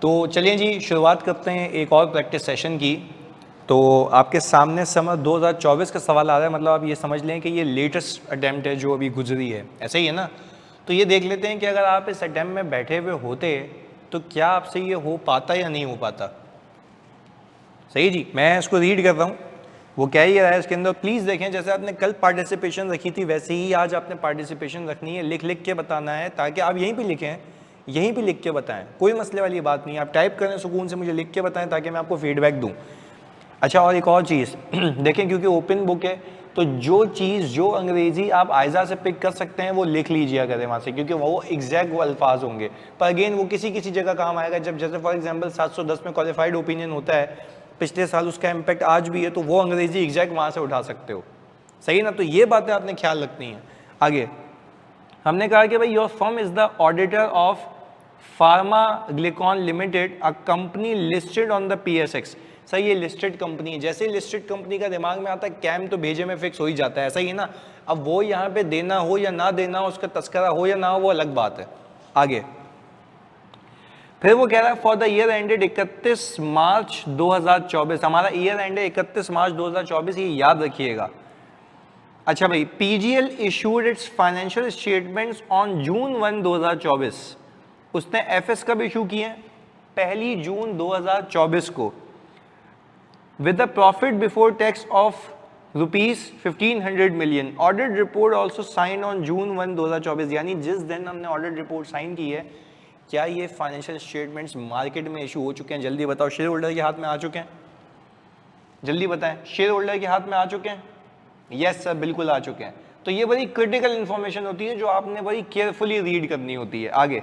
तो चलिए जी शुरुआत करते हैं एक और प्रैक्टिस सेशन की। तो आपके सामने समर 2024 का सवाल आ रहा है, मतलब आप ये समझ लें कि ये लेटेस्ट अटैम्प्ट है जो अभी गुजरी है, ऐसा ही है ना। तो ये देख लेते हैं कि अगर आप इस अटैम्प्ट में बैठे हुए होते तो क्या आपसे ये हो पाता या नहीं हो पाता। सही जी, मैं इसको रीड कर रहा हूँ, वो क्या ही रहा है इसके अंदर। प्लीज़ देखें, जैसे आपने कल पार्टिसिपेशन रखी थी वैसे ही आज आपने पार्टिसिपेशन रखनी है, लिख लिख के बताना है, ताकि आप यहीं पे लिखें, यहीं पे लिख के बताएं, कोई मसले वाली बात नहीं। आप टाइप करें सुकून से, मुझे लिख के बताएं ताकि मैं आपको फीडबैक दूं। अच्छा, और एक और चीज़ देखें, क्योंकि ओपन बुक है तो जो चीज़ जो अंग्रेज़ी आप आयजा से पिक कर सकते हैं वो लिख लीजिए करें वहाँ से, क्योंकि वो एग्जैक्ट वो अल्फाज होंगे। पर अगेन वो किसी किसी जगह काम आएगा, जब जैसे फॉर एग्जांपल 710 में क्वालिफाइड ओपिनियन होता है पिछले साल, उसका इम्पैक्ट आज भी है, तो वो अंग्रेज़ी एग्जैक्ट वहाँ से उठा सकते हो। सही ना, तो ये बातें आपने ख्याल रखनी है। आगे हमने कहा कि भाई your firm is the auditor of Pharma Glikon Limited, a company listed on the PSX। सही, ये लिस्टेड कंपनी है। जैसे लिस्टेड कंपनी का दिमाग में आता है कैम तो भेजे में फिक्स हो ही जाता है, ऐसा ही है ना। अब वो यहाँ पे देना हो या ना देना हो, उसका तस्करा हो या ना हो, वो अलग बात है। आगे फिर वो कह रहा है फॉर द ईयर एंडेड 31 मार्च 2024, हमारा ईयर एंड है 31 मार्च 2024, ये याद रखिएगा। अच्छा भाई, PGL issued it's financial statements on June 1, 2024। उसने FS कब इशू किए हैं? 1 जून 2024 को, with the profit before tax of ₹1500 million. Audit report also sign on June 1, 2024, यानी जिस दिन हमने ऑडिट रिपोर्ट साइन की है, क्या ये फाइनेंशियल स्टेटमेंट्स मार्केट में इशू हो चुके हैं? जल्दी बताओ, शेयर होल्डर के हाथ में आ चुके हैं? जल्दी बताएं, शेयर होल्डर के हाथ में आ चुके हैं? यस सर, बिल्कुल आ चुके हैं। तो ये बड़ी क्रिटिकल इंफॉर्मेशन होती है जो आपने बड़ी केयरफुली रीड करनी होती है। आगे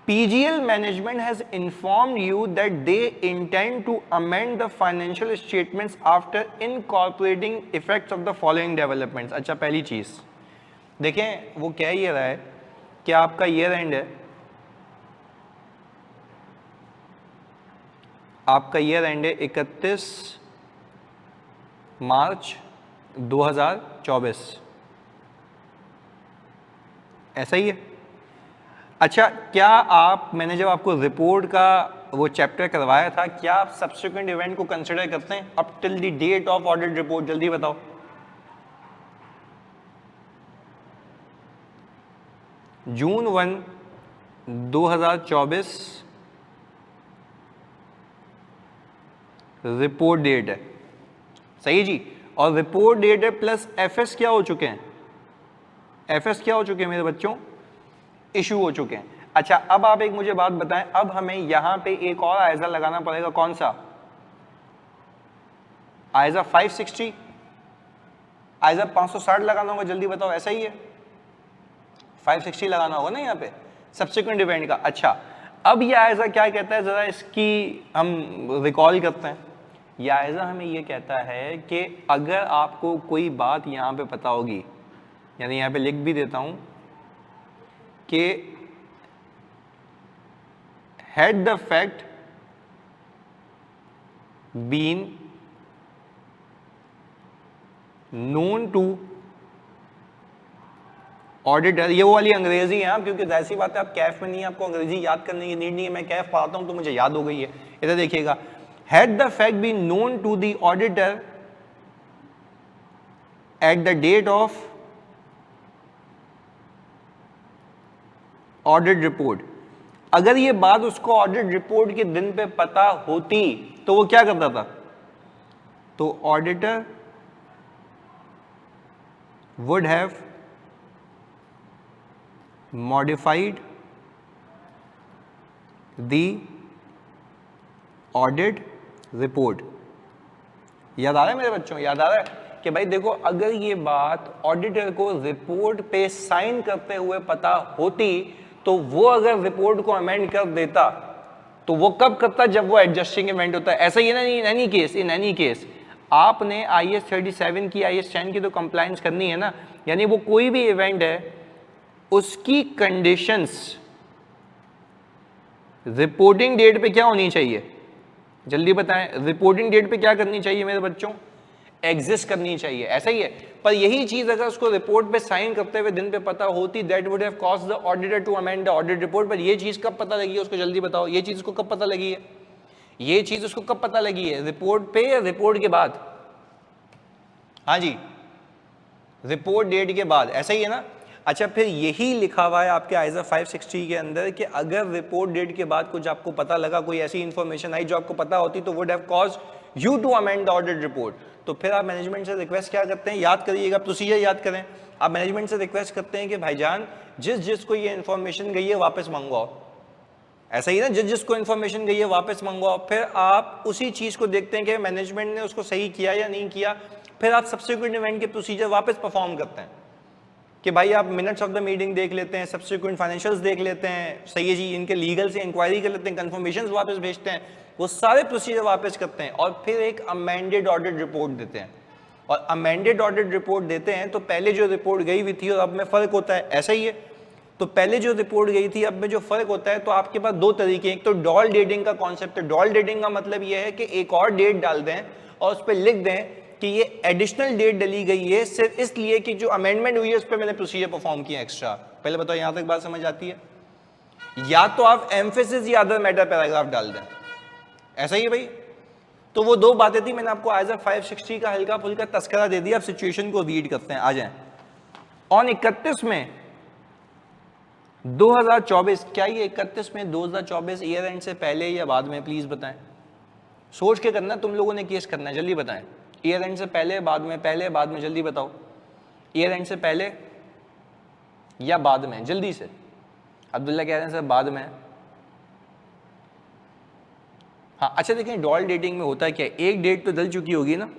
PGL management has informed you that they intend to amend the financial statements after incorporating effects of the following developments। अच्छा, पहली चीज देखें, वो क्या ये रहा है कि आपका ईयर एंड है, आपका ईयर एंड है 31 मार्च 2024, ऐसा ही है। अच्छा, क्या आप, मैंने जब आपको रिपोर्ट का वो चैप्टर करवाया था, क्या आप सब्सिक्वेंट इवेंट को कंसिडर करते हैं up till the date of audit report? जल्दी बताओ। June 1, 2024 रिपोर्ट डेट है, सही जी। और रिपोर्ट डेट है प्लस FS क्या हो चुके हैं? FS क्या हो चुके हैं मेरे बच्चों? इशू हो चुके हैं। अच्छा, अब आप एक मुझे बात बताएं, अब हमें यहां पे एक और आयजा लगाना पड़ेगा, कौन सा? आयजा 560, आयजा 560 लगाना होगा, जल्दी बताओ। ऐसा ही है, 560 लगाना होगा ना यहाँ पे सब्सिक्वेंट इवेंट का। अच्छा, अब यह आयजा क्या कहता है, जरा इसकी हम रिकॉल करते हैं। यह आयजा हमें यह कहता है कि अगर आपको कोई बात यहाँ पे पता होगी, यानी यहाँ पे लिख भी देता हूं कि had the fact been known to auditor, ये वो वाली अंग्रेजी है, क्योंकि जाहिर सी बात है आप कैफ में नहीं है, आपको अंग्रेजी याद करने की नीड नहीं है। मैं कैफ पढ़ाता हूं तो मुझे याद हो गई है। इधर देखिएगा, had the fact been known to the auditor at the date of audit report, अगर ये बात उसको ऑडिट रिपोर्ट के दिन पे पता होती तो वो क्या करता था? तो auditor would have modified the audit report. याद आ रहा है मेरे बच्चों? याद आ रहा है कि भाई देखो, अगर ये बात ऑडिटर को रिपोर्ट पे साइन करते हुए पता होती तो वो अगर रिपोर्ट को अमेंड कर देता तो वो कब करता? जब वो एडजस्टिंग इवेंट होता है। ऐसा ही है ना, in any case, in any case आपने IAS 37 की, IAS 10 की तो कंप्लायंस करनी है ना। यानी वो कोई भी इवेंट है उसकी कंडीशंस रिपोर्टिंग डेट पे क्या होनी चाहिए? जल्दी बताएं, रिपोर्टिंग डेट पे क्या करनी चाहिए मेरे बच्चों? एग्जिस्ट करनी चाहिए, ऐसा ही है। पर यही चीज अगर उसको रिपोर्ट पे साइन करते हुए दिन पे पता होती, that would have caused the auditor to amend the audit report. पर ये चीज कब पता लगी है उसको जल्दी बताओ, ये चीज उसको कब पता लगी है, ये चीज उसको कब पता लगी है, रिपोर्ट पे या रिपोर्ट के बाद? हाँ जी, रिपोर्ट डेट के बाद, ऐसा ही है ना। अच्छा, फिर यही लिखा हुआ है आपके आईजा 560 के अंदर कि अगर रिपोर्ट डेट के बाद कुछ आपको पता लगा, कोई ऐसी इंफॉर्मेशन आई जो आपको पता होती, तो would have caused you to amend the audit report. तो फिर आप मैनेजमेंट से रिक्वेस्ट क्या करते हैं, याद करिएगा, प्रोसीजर याद करें। आप मैनेजमेंट से रिक्वेस्ट करते हैं कि भाईजान जिस जिसको ये इन्फॉर्मेशन गई है वापस मंगवाओ, ऐसा ही ना, जिस जिसको इन्फॉर्मेशन गई है वापस मंगवाओ। फिर आप उसी चीज को देखते हैं कि मैनेजमेंट ने उसको सही किया या नहीं किया। फिर आप सब्सिक्वेंट इवेंट के प्रोसीजर वापस परफॉर्म करते हैं कि भाई आप मिनट्स ऑफ द मीटिंग देख लेते हैं, सब्सिक्वेंट फाइनेंशियल्स देख लेते हैं, सही है जी, इनके लीगल से इंक्वायरी कर लेते हैं, कंफर्मेशंस वापस भेजते हैं, वो सारे प्रोसीजर वापस करते हैं और फिर एक अमेंडेड ऑडिट रिपोर्ट देते हैं। और अमेंडेड ऑडिट रिपोर्ट देते हैं तो पहले जो रिपोर्ट गई हुई थी और अब में फर्क होता है, ऐसा ही है। तो पहले जो रिपोर्ट गई थी अब में जो फर्क होता है, तो आपके पास दो तरीके हैं। एक तो डॉल डेटिंग का कॉन्सेप्ट है। डॉल डेटिंग का मतलब यह है कि एक और डेट डाल दें और उस पर लिख दें कि ये एडिशनल डेट डली गई है सिर्फ इसलिए कि जो अमेंडमेंट हुई है उस पर मैंने प्रोसीजर परफॉर्म किया एक्स्ट्रा। पहले बताओ यहां तक बात समझ आती है? या तो आप एम्फेसिस या अदर मैटर पैराग्राफ डाल दें, ऐसा ही है भाई। तो वो दो बातें थी, मैंने आपको आईजा 560 का हल्का फुल्का तस्करा दे दिया। अब सिचुएशन को रीड करते हैं, आ जाएं। ऑन 31 में 2024, क्या ये 31 में 2024 ईयर एंड से पहले या बाद में, प्लीज बताएं। सोच के करना, तुम लोगों ने केस करना है, जल्दी बताएं। ईयर एंड से पहले बाद में, पहले बाद में, जल्दी बताओ। ईयर एंड से पहले या बाद में, जल्दी से। अब्दुल्ला कह रहे हैं सर बाद में। हाँ अच्छा, देखें डॉल डेटिंग में होता है क्या, एक डेट तो डल चुकी होगी ना,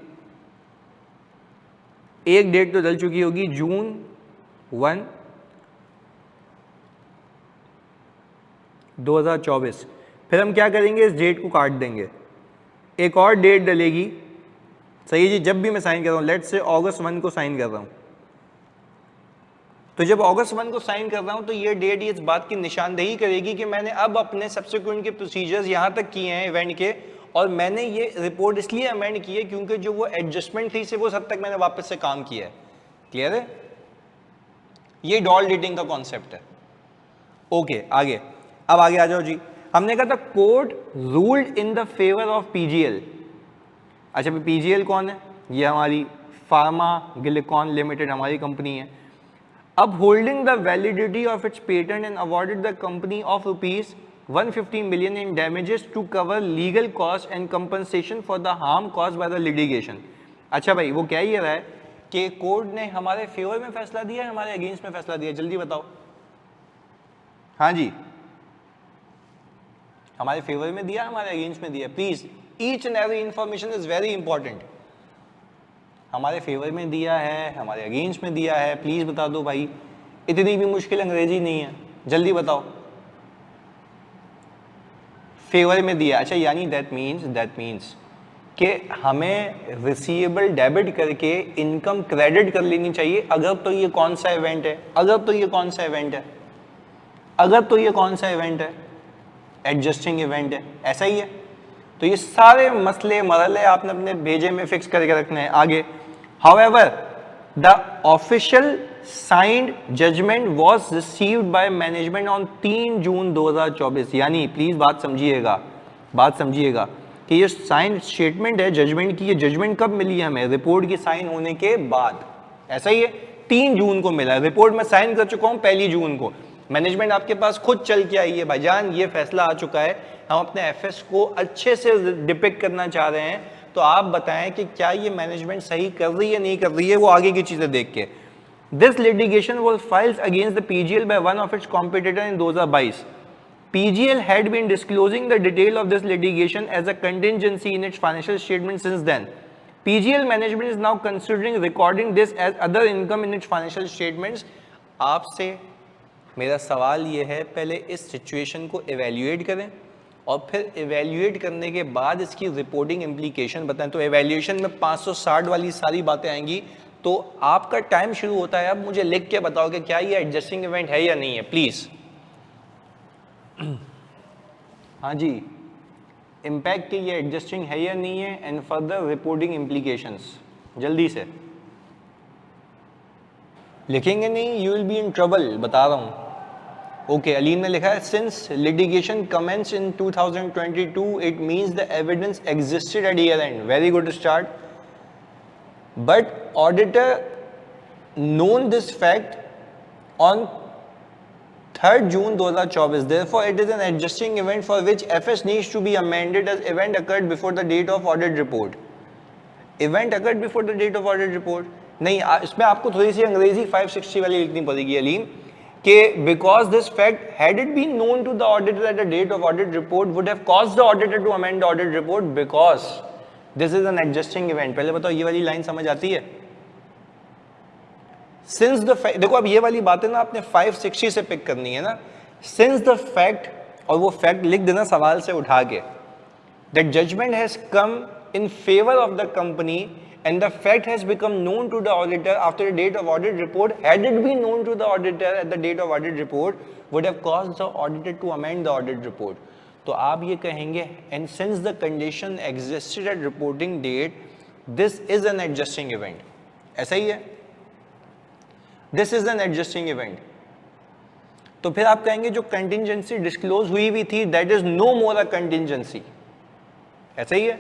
एक डेट तो डल चुकी होगी, जून 1 2024। फिर हम क्या करेंगे, इस डेट को काट देंगे, एक और डेट डलेगी, सही है जी। जब भी मैं साइन कर रहा हूं, लेट्स से अगस्त 1 को साइन कर रहा हूं, तो जब अगस्त 1 को साइन कर रहा हूं तो ये डेट इस बात की निशानदेही करेगी कि मैंने अब अपने सब्सिक्वेंट के प्रोसीजर्स यहां तक किए हैं इवेंट के, और मैंने ये रिपोर्ट इसलिए अमेंड की है क्योंकि जो वो एडजस्टमेंट थी सिर्फ उस हद तक मैंने वापस से काम किया है। क्लियर है? ये डॉल डेटिंग का कॉन्सेप्ट है। ओके, आगे, अब आगे आ जाओ जी। हमने कहा था court ruled in the favour of PGL. अच्छा, पीजीएल कौन है? ये हमारी फार्मा गिलिकॉन लिमिटेड हमारी कंपनी है। अब holding the validity of its patent and awarded the company of ₹150 million in damages to cover legal cost and compensation for the harm caused by the litigation. अच्छा भाई, वो क्या ये रहा है कि कोर्ट ने हमारे फेवर में फैसला दिया है, हमारे अगेंस्ट में फैसला दिया, जल्दी बताओ। हाँ जी, हमारे फेवर में दिया, हमारे अगेंस्ट में दिया। Please, each and every information is very important. हमारे फेवर में दिया है, हमारे अगेंस्ट में दिया है, प्लीज बता दो भाई, इतनी भी मुश्किल अंग्रेजी नहीं है, जल्दी बताओ। फेवर में दिया, अच्छा, यानी दैट मीन्स कि हमें रिसीवेबल डेबिट करके इनकम क्रेडिट कर लेनी चाहिए। अगर तो ये कौन सा इवेंट है, अगर तो ये कौन सा इवेंट है, अगर तो ये कौन सा इवेंट है, एडजस्टिंग इवेंट है, ऐसा ही है। तो ये सारे मसले मरले आपने अपने भेजे में फिक्स करके रखने हैं। आगे, however the official signed judgement was received by management on 3 June 2024। यानी प्लीज बात समझिएगा कि ये साइन स्टेटमेंट है जजमेंट की, ये जजमेंट कब मिली है हमें? रिपोर्ट की साइन होने के बाद, ऐसा ही है। 3 जून को मिला, रिपोर्ट में साइन कर चुका हूं 1 जून को। मैनेजमेंट आपके पास खुद चल के आई है, भाईजान ये फैसला आ चुका है, हम अपने एफएस को अच्छे से डिपिक्ट करना चाह रहे हैं, तो आप बताएं कि क्या ये मैनेजमेंट सही कर रही है नहीं कर रही है, वो आगे की चीजें देख के। This litigation was filed against the PGL by one of its competitor in 2022। PGL had been disclosing the detail of this litigation as a contingency in its financial statement since then. PGL management is now considering recording this as other income in its financial statements. आपसे मेरा सवाल ये है, पहले इस situation को evaluate करें और फिर एवेल्युएट करने के बाद इसकी रिपोर्टिंग इम्प्लीकेशन बताएं। तो एवेल्युएशन में 560 वाली सारी बातें आएंगी। तो आपका टाइम शुरू होता है, अब मुझे लिख के बताओ कि क्या ये एडजस्टिंग इवेंट है या नहीं है, प्लीज। हाँ जी, इम्पैक्ट की ये एडजस्टिंग है या नहीं है, एंड फर्दर रिपोर्टिंग इम्प्लीकेशंस। जल्दी से लिखेंगे नहीं, you will be in trouble, बता रहा हूं। ओके, अलीम ने लिखा है since litigation commence in 2022 it means the evidence existed at year end. Very good start. But auditor known this fact on 3rd June 2024. Therefore, it is an adjusting event for which FS needs to be amended as event occurred before the date of audit report. Event occurred before the date of audit report. नहीं, इसमें आपको थोड़ी सी अंग्रेजी 560 वाली लिखनी पड़ेगी अलीम, कि because this fact had it been known to the auditor at the date of audit report would have caused the auditor to amend the audit report because this is an adjusting event. पहले बताओ ये वाली line समझ आती है? Since the fact, देखो अब ये वाली बातें ना आपने 560 से पिक करनी है ना। सिंस द फैक्ट, और वो फैक्ट लिख देना सवाल से उठा के, that judgement has come in favour of the company and the fact has become known to the auditor after the date of audit report, had it been known to the auditor at the date of audit report would have caused the auditor to amend the audit report. तो आप ये कहेंगे and since the condition existed at reporting date this is an adjusting event. ऐसा ही है, this is an adjusting event. तो फिर आप कहेंगे जो कंटिंजेंसी डिस्क्लोज हुई थी that is no more a contingency. ऐसा ही है।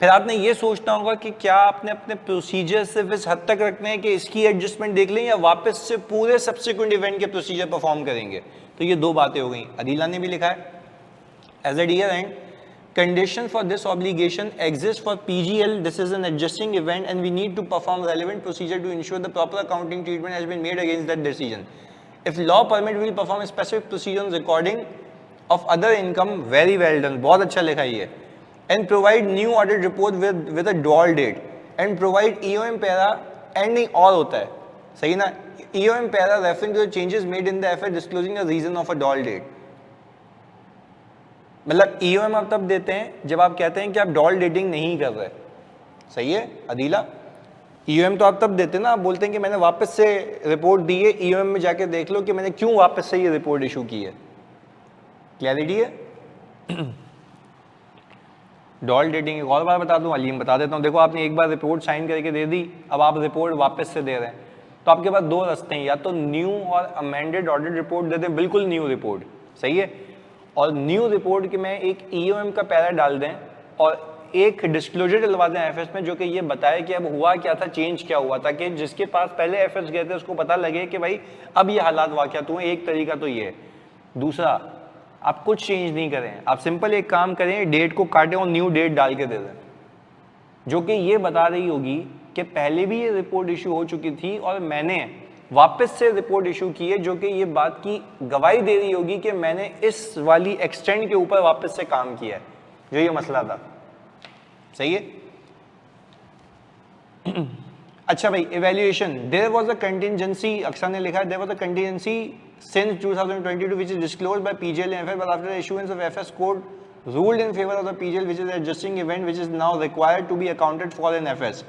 फिर आपने ये सोचना होगा कि क्या आपने अपने प्रोसीजर सिर्फ इस हद तक रखने हैं कि इसकी एडजस्टमेंट देख लें या वापस से पूरे सब्सिक्वेंट इवेंट के प्रोसीजर परफॉर्म करेंगे। तो ये दो बातें हो गई। अदीला ने भी लिखा है as at year end condition for this obligation exists for PGL. This is an adjusting event and we need to perform relevant procedure to ensure the proper accounting treatment has been made against that decision. If law permit, we will perform a specific procedure on recording of other income. Very well done, बहुत अच्छा लिखा है। And provide new audit report with a dual date and provide EOM para and नहीं और होता है, सही ना? EOM para referring to the changes made in the FS disclosing the reason of a dual date. मतलब EOM आप तब देते हैं जब आप कहते हैं कि आप डॉल डेटिंग नहीं कर रहे। सही है अदीला? ईओएम तो आप तब देते हैं ना, आप बोलते हैं कि मैंने वापस से रिपोर्ट दी है, ईओएम में जाके देख लो कि मैंने क्यों वापस से ये रिपोर्ट इशू की है। क्लैरिटी है? डॉल डेटिंग एक और बार बता दूं, अलीम बता देता हूं। देखो आपने एक बार रिपोर्ट साइन करके दे दी, अब आप रिपोर्ट वापस से दे रहे हैं, तो आपके पास दो रास्ते हैं, या तो न्यू और अमेंडेड ऑडिट रिपोर्ट दे दें, बिल्कुल न्यू रिपोर्ट। सही है? और न्यू रिपोर्ट के में एक ईओएम का पैरा डाल दें और एक डिस्क्लोजर डलवा दें एफएस में जो कि ये बताए कि अब हुआ क्या था, चेंज क्या हुआ, ताकि जिसके पास पहले एफएस गए थे उसको पता लगे कि भाई अब ये हालात वाक़यात हुए। एक तरीका तो ये है। दूसरा, आप कुछ चेंज नहीं करें, आप सिंपल एक काम करें, डेट को काटें और न्यू डेट डाल के दे दें, जो कि ये बता रही होगी कि पहले भी ये रिपोर्ट इशू हो चुकी थी और मैंने वापस से रिपोर्ट इशू की है, जो कि ये बात की गवाही दे रही होगी कि मैंने इस वाली एक्सटेंड के ऊपर वापस से काम किया है, जो ये मसला था। सही है? अच्छा भाई, evaluation, there was a contingency, Aksar ने लिखा है there was a contingency since 2022 which is disclosed by PGL and FS, but after the issuance of FS court ruled in favour of the PGL which is adjusting event which is now required to be accounted for in FS.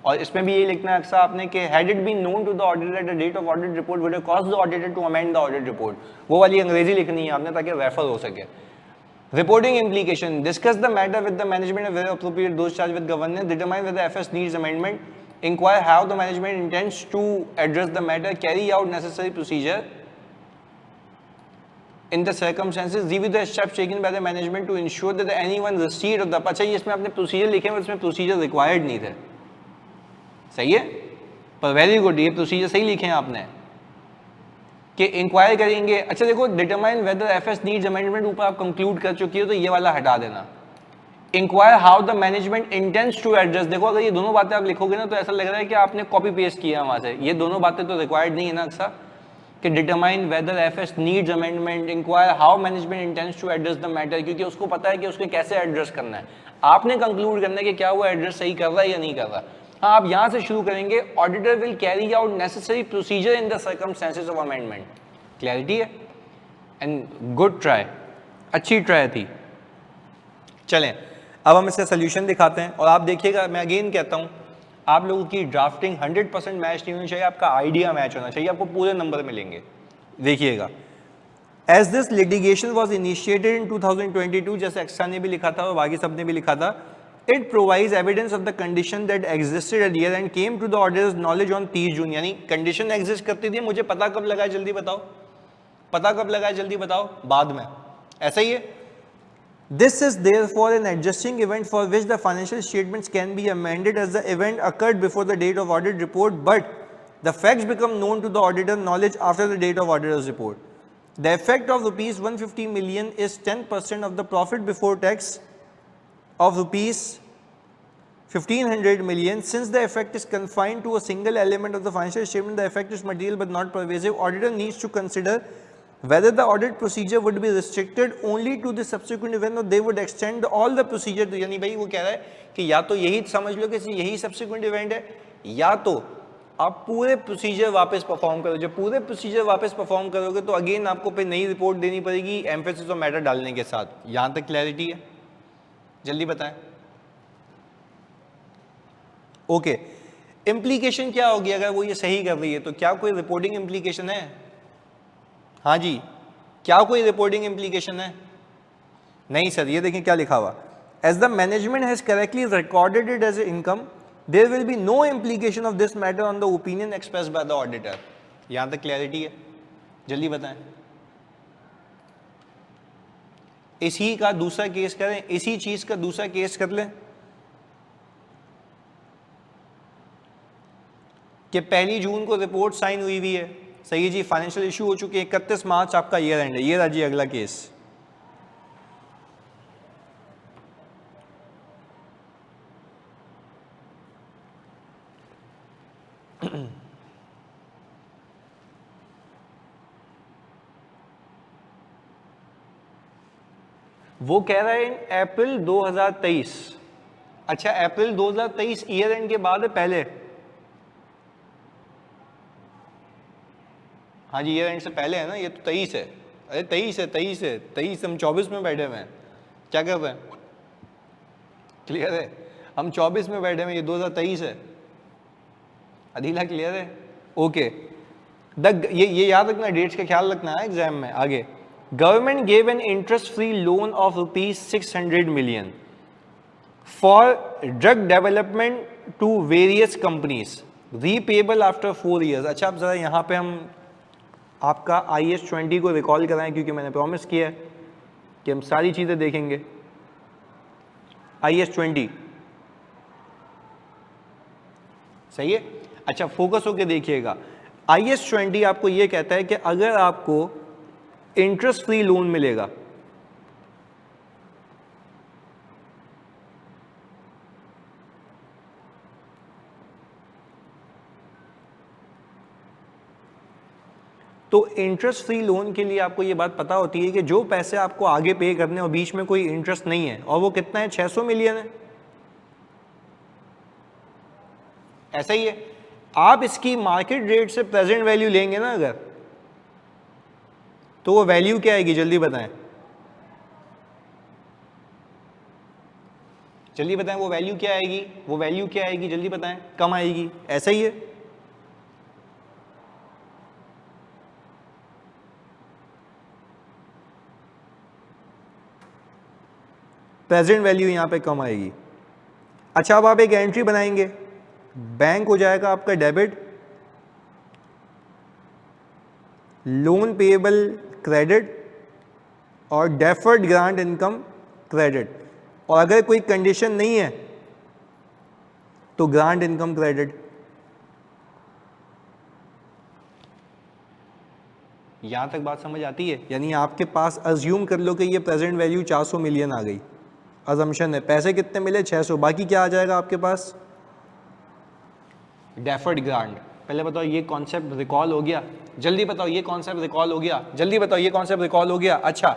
और इसमें भी ये लिखना है अक्सर आपने कि had it been known to the auditor at the date of audit report would have caused the auditor to amend the audit report. वो वाली अंग्रेजी लिखनी है आपने ताकि रेफर हो सके। Reporting implication, discuss the matter with the management where appropriate those charged with governance, determine whether FS needs amendment, inquire how the management intends to address the matter, carry out necessary procedure in the circumstances, review the steps taken by the management to ensure that anyone receipt of the, अच्छा ये इसमें आपने procedure लिखे हैं, इसमें procedure required नहीं थे। सही है? पर वेरी गुड, ये प्रोसीजर सही लिखे हैं आपने कि इंक्वायर करेंगे। अच्छा देखो, determine whether FS needs amendment ऊपर आप कंक्लूड कर चुकी हो तो ये वाला हटा देना। Inquire how the management intends to address, देखो अगर ये दोनों बातें आप लिखोगे ना तो ऐसा लग रहा है कि आपने कॉपी पेस्ट किया वहां से। ये दोनों बातें तो रिक्वायर्ड नहीं है ना अक्सर, कि determine whether FS needs amendment, inquire how management intends to address the matter, क्योंकि उसको पता है कि उसके कैसे एड्रेस करना है। आपने कंक्लूड करना है कि क्या वो एड्रेस सही कर रहा है या नहीं कर रहा। हाँ, आप यहां से शुरू करेंगे, auditor will carry out necessary procedure in the circumstances of amendment. Clarity है? एंड गुड ट्राई, अच्छी ट्राई थी। चलें अब हम इसका सोल्यूशन दिखाते हैं और आप देखिएगा, मैं अगेन कहता हूं आप लोगों की ड्राफ्टिंग 100% मैच नहीं होनी चाहिए, आपका आइडिया मैच होना चाहिए, आपको पूरे नंबर मिलेंगे। देखिएगा, as this litigation was initiated in 2022, जैसे एक्स्ट्रा ने भी लिखा था और बाकी सब ने भी लिखा था, it provides evidence of the condition that existed at year end came to the auditor's knowledge on 30 June, यानी कंडीशन एग्जिस्ट करती थी, मुझे पता कब लगा है जल्दी बताओ, पता कब लगा है जल्दी बताओ, बाद में, ऐसा ही है। This is therefore an adjusting event for which the financial statements can be amended as the event occurred before the date of audit report, but the facts become known to the auditor knowledge after the date of auditor's report. The effect of rupees 150 million is 10% of the profit before tax of rupees 1500 million. Since the effect is confined to a single element of the financial statement, the effect is material but not pervasive. Auditor needs to consider whether the audit procedure would be restricted only to the subsequent event or they would extend all the procedure to, यानी भाई वो कह रहा है कि या तो यही समझ लो कि यही subsequent event है, या तो आप पूरे प्रोसीजर वापस परफॉर्म करो। जब पूरे प्रोसीजर वापस परफॉर्म करोगे तो अगेन आपको फिर नई रिपोर्ट देनी पड़ेगी एम्फेसिस और मैटर डालने के साथ। यहां तक क्लैरिटी है? जल्दी बताएं। ओके, इम्प्लीकेशन क्या होगी अगर वो ये सही कर रही है? तो क्या कोई रिपोर्टिंग इम्प्लीकेशन है? हाँ जी, क्या कोई रिपोर्टिंग इम्प्लीकेशन है? नहीं सर, ये देखें क्या लिखा हुआ, as the management has correctly recorded it as income there will be no implication of this matter on the opinion expressed by the auditor. यहां तक क्लैरिटी है? जल्दी बताएं। इसी का दूसरा केस करें, इसी चीज का दूसरा केस कर लें कि 1 जून को रिपोर्ट साइन हुई हुई है, सही है जी, फाइनेंशियल इशू हो चुके हैं, 31 मार्च आपका ईयर एंड है। ये रहा जी अगला केस। वो कह रहा है अप्रैल 2023। अच्छा, अप्रैल 2023 ईयर एंड के बाद है पहले? हाँ जी, ईयर एंड से पहले है ना, ये तो 23 है। अरे 23 है, 23 है, 23, हम 24 में बैठे हुए हैं, क्या कर रहे हैं? क्लियर है? हम 24 में बैठे हुए हैं, ये 2023 है। अदीला क्लियर है? ओके, ये याद रखना, डेट्स का ख्याल रखना है एग्जाम में। आगे, government gave an interest free loan of ₹600 million for drug development to various companies, repayable after 4 years। अच्छा, अब जरा यहाँ पे हम आपका IS-20 को रिकॉल कराएं, क्योंकि मैंने प्रॉमिस किया है कि हम सारी चीजें देखेंगे। IS-20 सही है? अच्छा, फोकस होके देखिएगा। IS-20 आपको यह कहता है कि अगर आपको इंटरेस्ट फ्री लोन मिलेगा, तो इंटरेस्ट फ्री लोन के लिए आपको ये बात पता होती है कि जो पैसे आपको आगे पे करने और बीच में कोई इंटरेस्ट नहीं है, और वो कितना है, 600 मिलियन है, ऐसा ही है। आप इसकी मार्केट रेट से प्रेजेंट वैल्यू लेंगे ना अगर, तो वो वैल्यू क्या आएगी? जल्दी बताएं, जल्दी बताएं, वो वैल्यू क्या आएगी? वो वैल्यू क्या आएगी? जल्दी बताएं। कम आएगी, ऐसा ही है। प्रेजेंट वैल्यू यहां पे कम आएगी। अच्छा, अब आप एक एंट्री बनाएंगे, बैंक हो जाएगा आपका डेबिट, लोन पेएबल क्रेडिट और डेफर्ड ग्रांट इनकम क्रेडिट, और अगर कोई कंडीशन नहीं है तो ग्रांट इनकम क्रेडिट। यहां तक बात समझ आती है? यानी आपके पास अज्यूम कर लो कि ये प्रेजेंट वैल्यू 400 मिलियन आ गई, अजम्पशन है, पैसे कितने मिले? 600, बाकी क्या आ जाएगा आपके पास? Deferred grant. पहले बताओ ये कॉन्सेप्ट रिकॉल हो गया? जल्दी बताओ ये कॉन्सेप्ट रिकॉल हो गया? जल्दी बताओ ये कॉन्सेप्ट रिकॉल हो गया? अच्छा,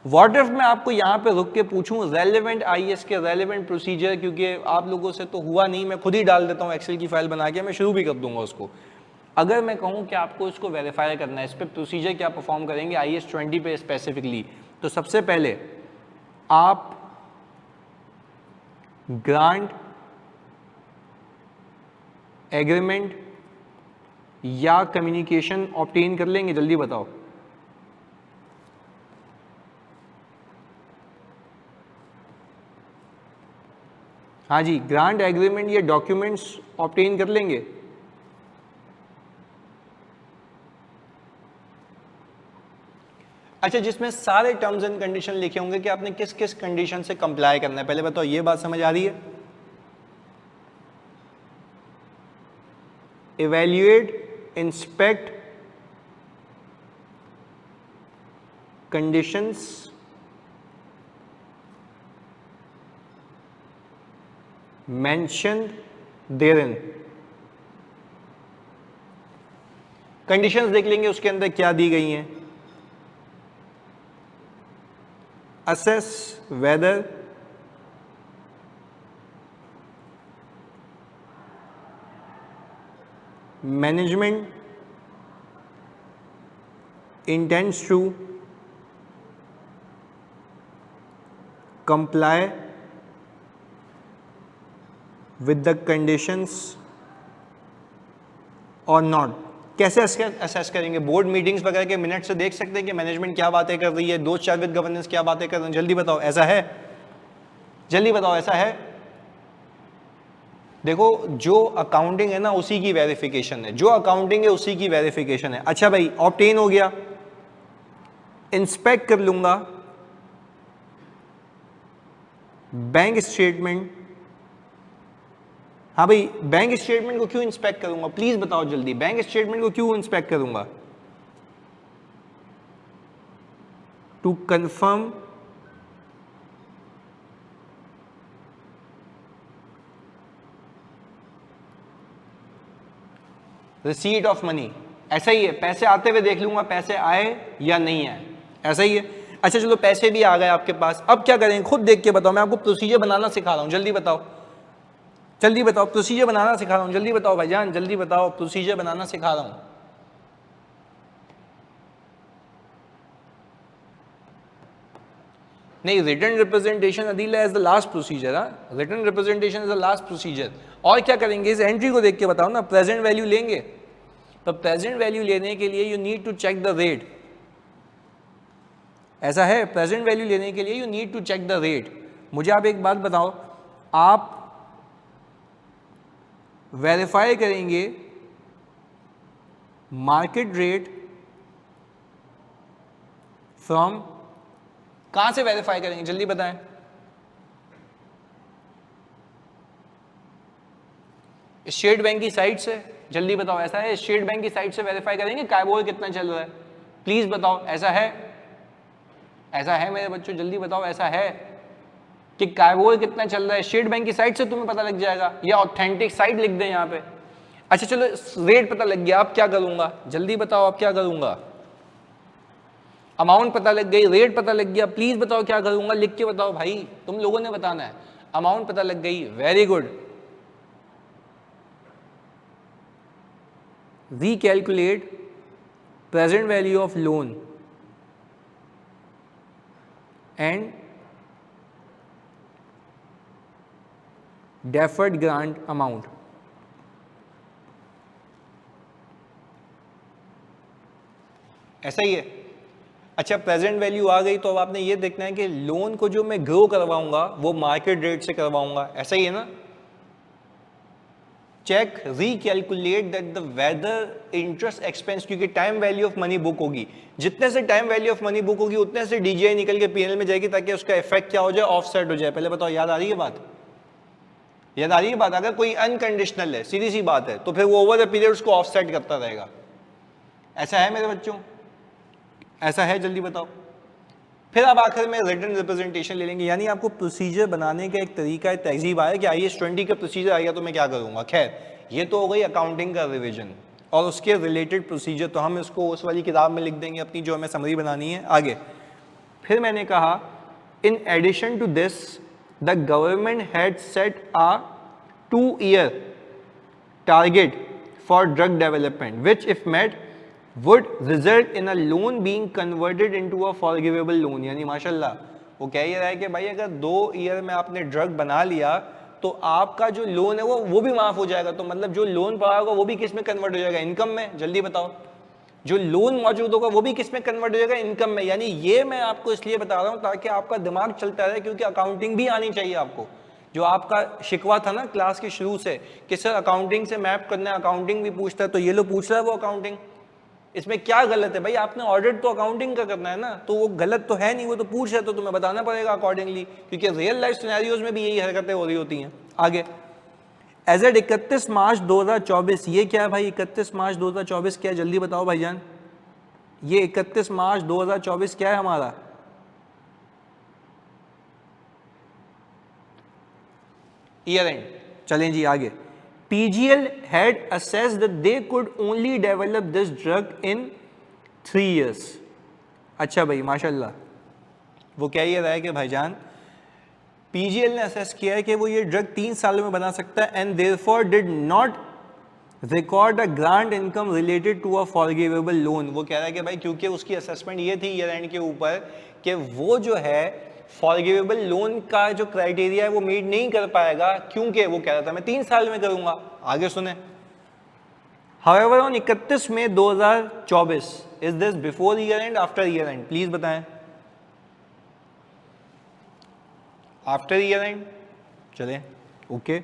व्हाट इफ मैं आपको यहाँ पे रुक के पूछूं रेलेवेंट IAS के रेलेवेंट प्रोसीजर, क्योंकि आप लोगों से तो हुआ नहीं, मैं खुद ही डाल देता हूँ एक्सेल की फाइल बना के, मैं शुरू भी कर दूंगा उसको। अगर मैं कहूँ कि आपको इसको वेरीफाई करना है, इस पर प्रोसीजर क्या परफॉर्म करेंगे IS-20 पे स्पेसिफिकली, तो सबसे पहले आप ग्रांट एग्रीमेंट या कम्युनिकेशन ऑब्टेन कर लेंगे? जल्दी बताओ। हाँ जी, ग्रांट एग्रीमेंट ये डॉक्यूमेंट्स ऑब्टेन कर लेंगे। अच्छा, जिसमें सारे टर्म्स एंड कंडीशन लिखे होंगे कि आपने किस किस कंडीशन से कंप्लाई करना है, पहले बताओ ये बात समझ आ रही है? Evaluate, inspect, conditions, mentioned therein. Conditions देख लेंगे उसके अंदर क्या दी गई हैं। assess whether management intends to comply with the conditions or not। कैसे असेस करेंगे? बोर्ड मीटिंग्स वगैरह के मिनट से देख सकते हैं कि मैनेजमेंट क्या बातें कर रही है, दोस्त चार विद गवर्नेंस क्या बातें कर रहे हैं। जल्दी बताओ ऐसा है? जल्दी बताओ ऐसा है? देखो, जो अकाउंटिंग है ना उसी की वेरिफिकेशन है, जो अकाउंटिंग है उसी की वेरिफिकेशन है। अच्छा भाई, ऑब्टेन हो गया, इंस्पेक्ट कर लूंगा बैंक स्टेटमेंट। हाँ भाई, बैंक स्टेटमेंट को क्यों इंस्पेक्ट करूंगा? प्लीज बताओ जल्दी, बैंक स्टेटमेंट को क्यों इंस्पेक्ट करूंगा? To confirm receipt of money. ऐसा ही है, पैसे आते हुए देख लूंगा पैसे आए या नहीं आए, ऐसा ही है। अच्छा चलो, पैसे भी आ गए आपके पास, अब क्या करेंगे? खुद देख के बताओ, मैं आपको प्रोसीजर बनाना सिखा रहा हूं। जल्दी बताओ, जल्दी बताओ, प्रोसीजर बनाना सिखा रहा हूं। जल्दी बताओ भाईजान, जल्दी बताओ, प्रोसीजर बनाना सिखा रहा हूं। नहीं, written representation Adeela is the last procedure. Written representation is the last procedure. और क्या करेंगे? इस एंट्री को देख के बताओ ना। प्रेजेंट वैल्यू लेंगे, तो प्रेजेंट वैल्यू लेने के लिए you need to check the rate. ऐसा है, प्रेजेंट वैल्यू लेने के लिए you need to check the rate. मुझे आप एक बात बताओ, आप वेरीफाई करेंगे मार्केट रेट फ्रॉम, कहां से वेरीफाई करेंगे? जल्दी बताएं। स्टेट बैंक की साइट से। जल्दी बताओ, ऐसा है? स्टेट बैंक की साइट से वेरीफाई करेंगे काइबोर कितना चल रहा है। प्लीज बताओ, ऐसा है? ऐसा है मेरे बच्चों? जल्दी बताओ, ऐसा है कि काइबोर कितना चल रहा है? स्टेट बैंक की साइट से तुम्हें पता लग जाएगा, या ऑथेंटिक साइट लिख दें यहाँ पे। अच्छा चलो, रेट पता लग गया, अब क्या करूंगा? जल्दी बताओ, अब क्या करूंगा? अमाउंट पता लग गई, रेट पता लग गया, प्लीज बताओ क्या करूंगा? लिख के बताओ भाई, तुम लोगों ने बताना है। अमाउंट पता लग गई, very good. recalculate present value of loan and deferred grant amount। ऐसा ही है। अच्छा, प्रेजेंट वैल्यू आ गई, तो अब आपने ये देखना है कि लोन को जो मैं ग्रो करवाऊंगा वो मार्केट रेट से करवाऊंगा। ऐसा ही है ना? Check recalculate that the whether interest expense, क्योंकि time value of money book होगी, जितने से time value of money book होगी उतने से डीजीआई निकल के पीएनएल में जाएगी, ताकि उसका इफेक्ट क्या हो जाए? ऑफसेट हो जाए। पहले बताओ, याद आ रही है बात? याद आ रही है बात? अगर कोई अनकंडीशनल है, सीधी सी बात है, तो फिर वो ओवर द पीरियड उसको ऑफसेट करता रहेगा। ऐसा है मेरे बच्चों? ऐसा है? जल्दी बताओ। फिर अब आखिर में रिटन रिप्रेजेंटेशन ले लेंगे, यानी आपको प्रोसीजर बनाने का एक तरीका, एक तहजीब आया कि IAS 20 का प्रोसीजर आएगा तो मैं क्या करूंगा। खैर, ये तो हो गई अकाउंटिंग का रिवीजन और उसके रिलेटेड प्रोसीजर, तो हम इसको उस वाली किताब में लिख देंगे अपनी, जो हमें समरी बनानी है आगे। फिर मैंने कहा, in addition to this the government had set a 2-year target for drug development which if met would result in a loan being converted into a forgivable loan। यानी माशाल्लाह वो कह ही रहा है कि भाई अगर 2 ईयर में आपने ड्रग बना लिया तो आपका जो लोन है वो भी माफ हो जाएगा। तो मतलब जो लोन पड़ा होगा वो भी किस में कन्वर्ट हो जाएगा? इनकम में। जल्दी बताओ, जो लोन मौजूद होगा वो भी किस में कन्वर्ट हो जाएगा? इनकम में। यानी ये मैं आपको इसलिए बता रहा हूँ ताकि आपका दिमाग चलता रहे, क्योंकि अकाउंटिंग भी आनी चाहिए आपको। जो आपका शिकवा था ना क्लास के शुरू से कि सर अकाउंटिंग से मैप करना है, अकाउंटिंग भी पूछता है, तो ये लो पूछ रहा है वो अकाउंटिंग, इसमें क्या गलत है भाई? आपने ऑडिट तो अकाउंटिंग का करना है ना, तो वो गलत तो है नहीं, वो तो पूछ है तो तुम्हें बताना पड़ेगा अकॉर्डिंगली, क्योंकि रियल लाइफ सिनेरियोज में भी यही हरकतें हो रही होती हैं। आगे एज एट 31 मार्च 2024, ये क्या है भाई? 31 मार्च 2024 क्या है? जल्दी बताओ भाईजान, ये 31 मार्च 2024 क्या है हमारा? Year end. चलें जी आगे। PGL had assessed that they could only develop this drug in 3 years। अच्छा भाई माशाल्लाह, वो क्या ये रहा है कि भाईजान PGL ने असेस किया है कि वो ये ड्रग 3 सालों में बना सकता है, and therefore did not record a grant income related to a forgivable loan. वो कह रहा है कि भाई क्योंकि उसकी असेसमेंट ये थी ईयर एंड के ऊपर कि वो जो है फॉरगिवेबल लोन का जो क्राइटेरिया है वो मीट नहीं कर पाएगा, क्योंकि वो कह रहा था मैं 3 साल में करूंगा। आगे सुने। However, on 31 May 2024, is this before year end after year end? Please बताएं। After year end. चलें okay.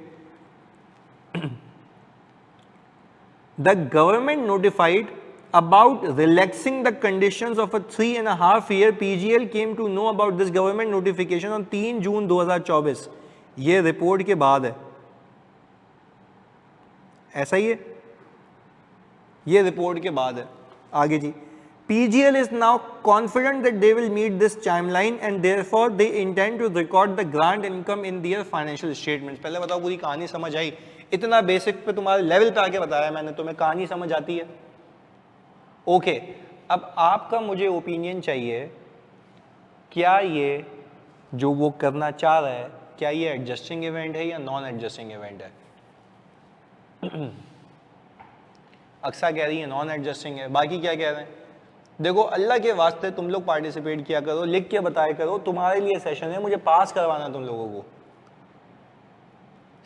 The government notified about relaxing the conditions of a 3.5 year PGL came to know about this government notification on 3 June 2024। ये report के बाद है, ऐसा ही है, ये रिपोर्ट के बाद है। आगे जी, PGL is now confident that they will meet this timeline and therefore they intend to record the grant income in their financial statements। पहले बताओ पूरी कहानी समझ आई? इतना बेसिक पे तुम्हारे लेवल पे आके बताया मैंने, तुम्हें कहानी समझ आती है? ओके अब आपका मुझे ओपिनियन चाहिए, क्या ये जो वो करना चाह रहा है क्या ये एडजस्टिंग इवेंट है या नॉन एडजस्टिंग इवेंट है? अक्सा कह रही है नॉन एडजस्टिंग है, बाकी क्या कह रहे हैं? देखो अल्लाह के वास्ते तुम लोग पार्टिसिपेट किया करो, लिख के बताया करो, तुम्हारे लिए सेशन है, मुझे पास करवाना तुम लोगों को।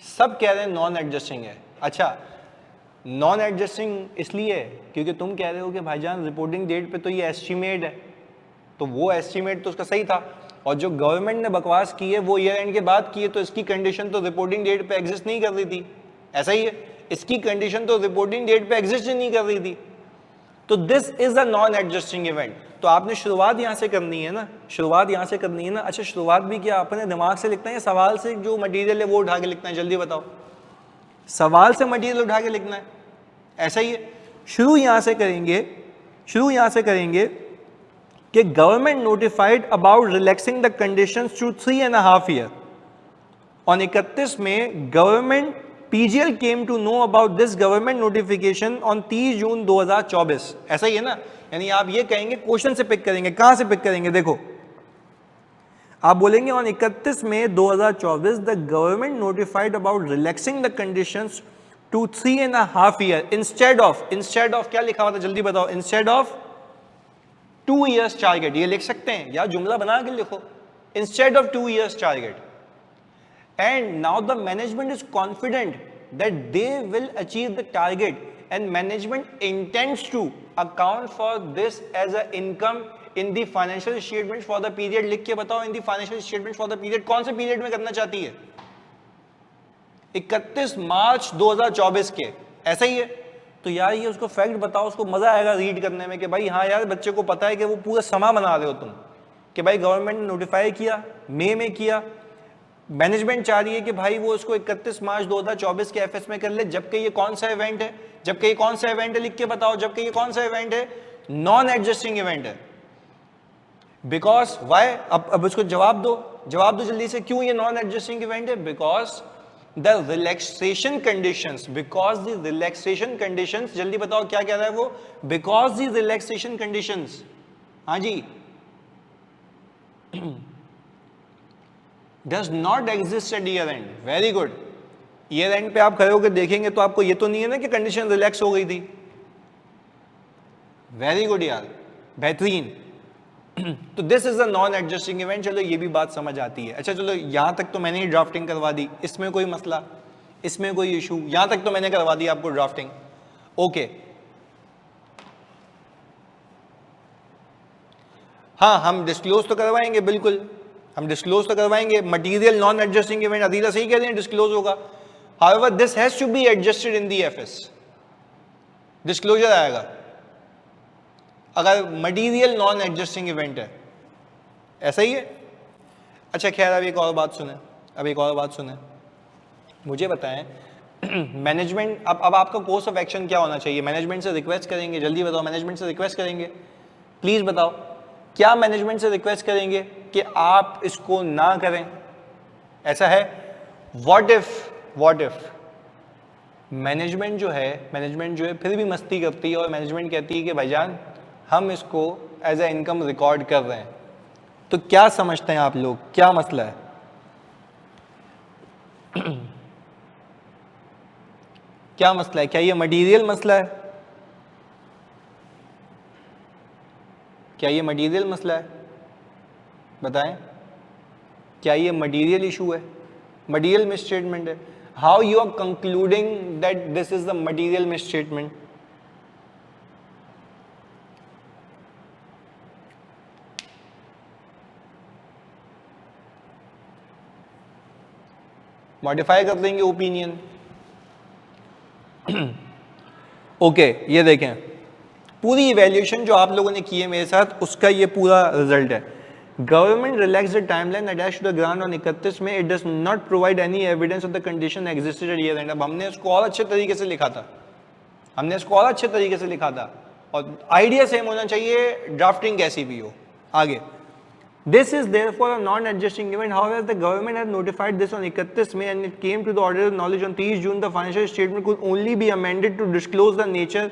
सब कह रहे हैं नॉन एडजस्टिंग है। अच्छा नॉन एडजस्टिंग इसलिए क्योंकि तुम कह रहे हो कि भाईजान रिपोर्टिंग डेट पे तो ये एस्टीमेट है, तो वो एस्टीमेट तो उसका सही था, और जो गवर्नमेंट ने बकवास की है वो ईयर एंड के बाद की है, तो इसकी कंडीशन तो रिपोर्टिंग डेट पे एग्जिस्ट नहीं कर रही थी। ऐसा ही है, इसकी कंडीशन तो रिपोर्टिंग डेट पे एग्जिस्ट ही नहीं कर रही थी, तो this is a non adjusting event. तो आपने शुरुआत यहां से करनी है ना, शुरुआत यहां से करनी है ना। अच्छा शुरुआत भी क्या अपने दिमाग से लिखना है या सवाल से जो मटेरियल है वो उठा के लिखना है? जल्दी बताओ। सवाल से मटेरियल उठा के लिखना है, ऐसा ही है। शुरू यहां से करेंगे, शुरू यहां से करेंगे कि government notified about relaxing the conditions to 3.5 year. On 31 में government PGL came to know about this government notification on 30 जून 2024। ऐसा ही है ना, यानी आप ये कहेंगे क्वेश्चन से पिक करेंगे, कहां से पिक करेंगे? देखो आप बोलेंगे on 31 May 2024 the government notified about relaxing the conditions to 3.5 year instead of क्या लिखा हुआ था? जल्दी बताओ। इंस्टेड ऑफ 2 years टारगेट, ये लिख सकते हैं या जुमला बना के लिखो, instead of 2 years target. And now the management is confident that they will achieve the target and management intends to account for this as a income in the financial statements for the period। लिख के बताओ in the financial statements for the period, कौन से period में करना चाहती है? 31 मार्च 2024 के, ऐसा ही है। तो यार ये उसको फैक्ट बताओ, उसको मजा आएगा रीड करने में कि भाई हाँ यार बच्चे को पता है कि वो पूरा समा बना रहे हो तुम, कि भाई गवर्नमेंट ने नोटिफाई किया, मई में किया, मैनेजमेंट चाह रही है कि भाई वो उसको 31 मार्च 2024 के एफएस में कर ले, जबकि ये कौन सा इवेंट है? जबकि ये कौन सा इवेंट है? लिख के बताओ, जबकि ये कौन सा इवेंट है? नॉन एडजस्टिंग इवेंट है। Because why? अब उसको जवाब दो जल्दी से, क्यों ये नॉन एडजस्टिंग इवेंट है? Because the relaxation conditions, because the relaxation conditions, जल्दी बताओ क्या कह रहा है वो? बिकॉज द रिलैक्सेशन कंडीशंस, हाँ जी, does not exist at year end। Very good. Year and पे आप खड़े होकर देखेंगे तो आपको ये तो नहीं है ना कि कंडीशन रिलैक्स हो गई थी। वेरी गुड यार, बेहतरीन। तो this is a non adjusting event. चलो ये भी बात समझ आती है। अच्छा चलो यहां तक तो मैंने ही ड्राफ्टिंग करवा दी, इसमें कोई मसला, इसमें कोई इशू? यहां तक तो मैंने करवा दी आपको ड्राफ्टिंग, ओके। हाँ हम डिस्क्लोज तो करवाएंगे बिल्कुल, हम डिस्क्लोज तो करवाएंगे, material non adjusting event, Adila सही कह रहे हैं, डिस्क्लोज होगा। However this has to be adjusted in the FS, disclosure आएगा अगर मटीरियल नॉन एडजस्टिंग इवेंट है, ऐसा ही है। अच्छा खैर, अब एक और बात सुने, मुझे बताएं मैनेजमेंट, अब आपका कोर्स ऑफ एक्शन क्या होना चाहिए? मैनेजमेंट से रिक्वेस्ट करेंगे, जल्दी बताओ, मैनेजमेंट से रिक्वेस्ट करेंगे, प्लीज बताओ, क्या मैनेजमेंट से रिक्वेस्ट करेंगे कि आप इसको ना करें? ऐसा है? व्हाट इफ मैनेजमेंट जो है फिर भी मस्ती करती है और मैनेजमेंट कहती है कि भाईजान हम इसको एज ए इनकम रिकॉर्ड कर रहे हैं, तो क्या समझते हैं आप लोग, क्या मसला है? क्या मसला है? क्या ये मटीरियल मसला है? क्या ये मटीरियल मसला है? बताएं, क्या ये मटीरियल इशू है, मटीरियल मिसस्टेटमेंट है? How you are concluding that this is the material misstatement? Modify कर देंगे ओपिनियन। ओके, ये देखें, पूरी इवैल्यूएशन जो आप लोगों ने की है मेरे साथ, उसका ये पूरा रिजल्ट है। Government relax the timeline attached to the grant on 31 में, it does not provide any evidence of the condition existed at year end. अब हमने इसको और अच्छे तरीके से लिखा था, और आइडिया सेम होना चाहिए, ड्राफ्टिंग कैसी भी हो। आगे, this is therefore a non-adjusting event. However, the government has notified this on 31 May and it came to the auditor's knowledge on 30 June. The financial statement could only be amended to disclose the nature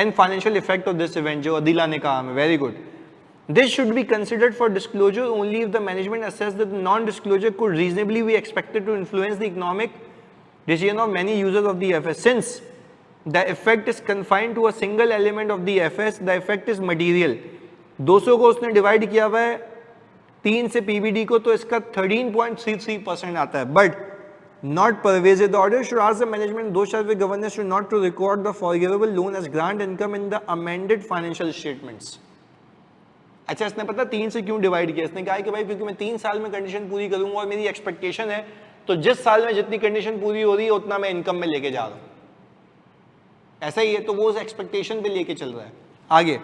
and financial effect of this event. जो अदिला ने कहा हमें, very good. This should be considered for disclosure only if the management assessed that the non-disclosure could reasonably be expected to influence the economic decision of many users of the FS. Since the effect is confined to a single element of the FS, the effect is material. 200 को उसने divide किया हुआ है 3 से PBD को, तो इसका 13.33% आता है, but not pervasive. The order should ask the management दो शर्त with governance should not to record the forgivable loan as grant income in the amended financial statements. अच्छा, इसने पता 3 से क्यों डिवाइड किया? इसने कहा कि भाई क्योंकि मैं 3 साल में कंडीशन पूरी करूंगा और मेरी एक्सपेक्टेशन है, तो जिस साल में जितनी कंडीशन पूरी हो रही है उतना मैं इनकम में लेके जा रहा हूं, ऐसा ही है, तो वो उस एक्सपेक्टेशन पे लेके चल रहा है। आगे,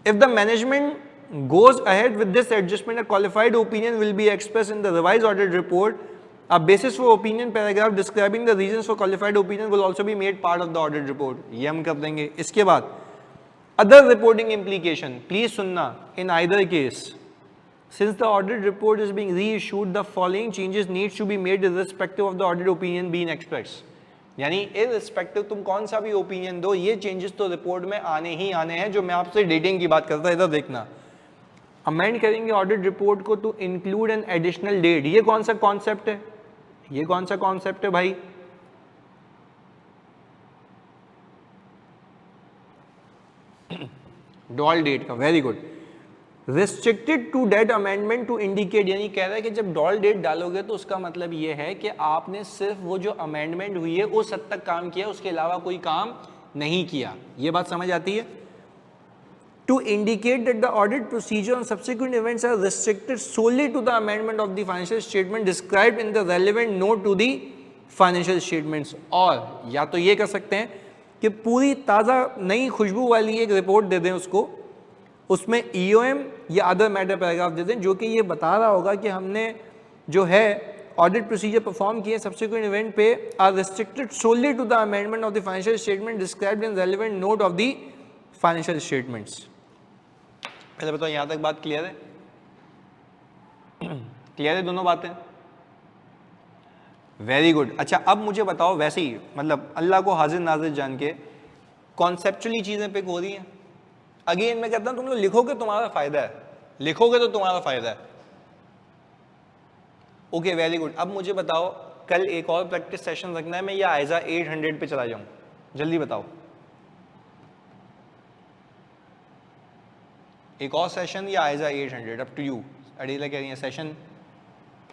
if the management goes ahead with this adjustment, a qualified opinion will be expressed in the revised audit report. A basis for opinion paragraph describing the reasons for qualified opinion will also be made part of the audit report. ये हम कर देंगे। इसके बाद other reporting implication, please सुनना, in either case since the audit report is being reissued, the following changes needs to be made irrespective of the audit opinion being expressed. यानी irrespective तुम कौन सा भी ओपिनियन दो, ये चेंजेस तो report में आने ही आने हैं। जो मैं आपसे डेटिंग की बात करता, इधर देखना, अमेंड करेंगे ऑडिट रिपोर्ट को to include an additional date. ये कौन सा कॉन्सेप्ट है? ये कौन सा कॉन्सेप्ट है भाई? डॉल डेट का, very good. Restricted to date amendment to indicate, यानी कह रहा है कि जब डॉल डेट डालोगे तो उसका मतलब ये है कि आपने सिर्फ वो जो अमेंडमेंट हुई है उस हद तक काम किया, उसके अलावा कोई काम नहीं किया। ये बात समझ आती है? To indicate that the audit procedure on subsequent events are restricted solely to the amendment of the financial statement described in the relevant note to the financial statements। और या तो ये कर सकते हैं कि पूरी ताज़ा नई खुशबू वाली एक रिपोर्ट दे दें उसको, उसमें EOM या अदर मैटर पैराग्राफ दे दें जो कि ये बता रहा होगा कि हमने जो है ऑडिट प्रोसीजर परफॉर्म किए सब्सिक्वेंट इवेंट पे are restricted solely to the amendment of the financial statement described in relevant note of the financial statements. पहले बताओ, यहां तक बात क्लियर है? क्लियर है दोनों बातें? Very good. अच्छा, अब मुझे बताओ, वैसे ही मतलब अल्लाह को हाजिर नाजिर जान के कॉन्सेप्चुअली चीजें पिक हो रही हैं। अगेन मैं कहता हूं तुम लोग लिखोगे तुम्हारा फायदा है, लिखोगे तो तुम्हारा फायदा है। Okay, very good. अब मुझे बताओ, कल एक और प्रैक्टिस सेशन रखना है मैं या आयजा 800 पे चला जाऊं? जल्दी बताओ। एक और सेशन या आयजा 800, अप टू यू। अडीला कह रही है सेशन,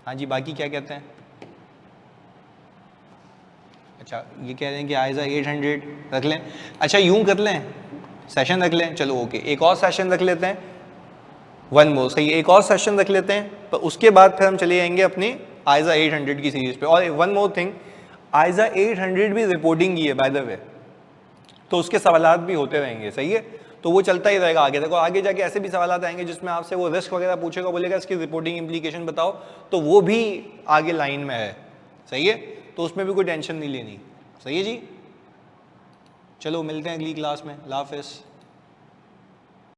हाँ जी, बाकी क्या कहते हैं? अच्छा, ये कह रहे हैं कि आयजा 800 रख लें। अच्छा, यूं कर लें, सेशन रख लें, चलो ओके, एक और सेशन रख लेते हैं। वन मोर, सही। एक और सेशन रख लेते हैं, पर उसके बाद फिर हम चले जाएंगे अपने आइजा 800 की सीरीज पे। और वन मोर थिंग, आइजा 800 भी रिपोर्टिंग की है बाय द वे, तो उसके सवालात भी होते रहेंगे, सही है। तो वो चलता ही रहेगा आगे तक, और आगे जाके ऐसे भी सवालात आएंगे जिसमें आपसे वो रिस्क वगैरह पूछेगा, बोलेगा इसकी रिपोर्टिंग इम्प्लीकेशन बताओ, तो वो भी आगे लाइन में है, सही है। तो उसमें भी कोई टेंशन नहीं लेनी, सही है जी। चलो मिलते हैं अगली क्लास में, अल्लाह हाफ़िज़।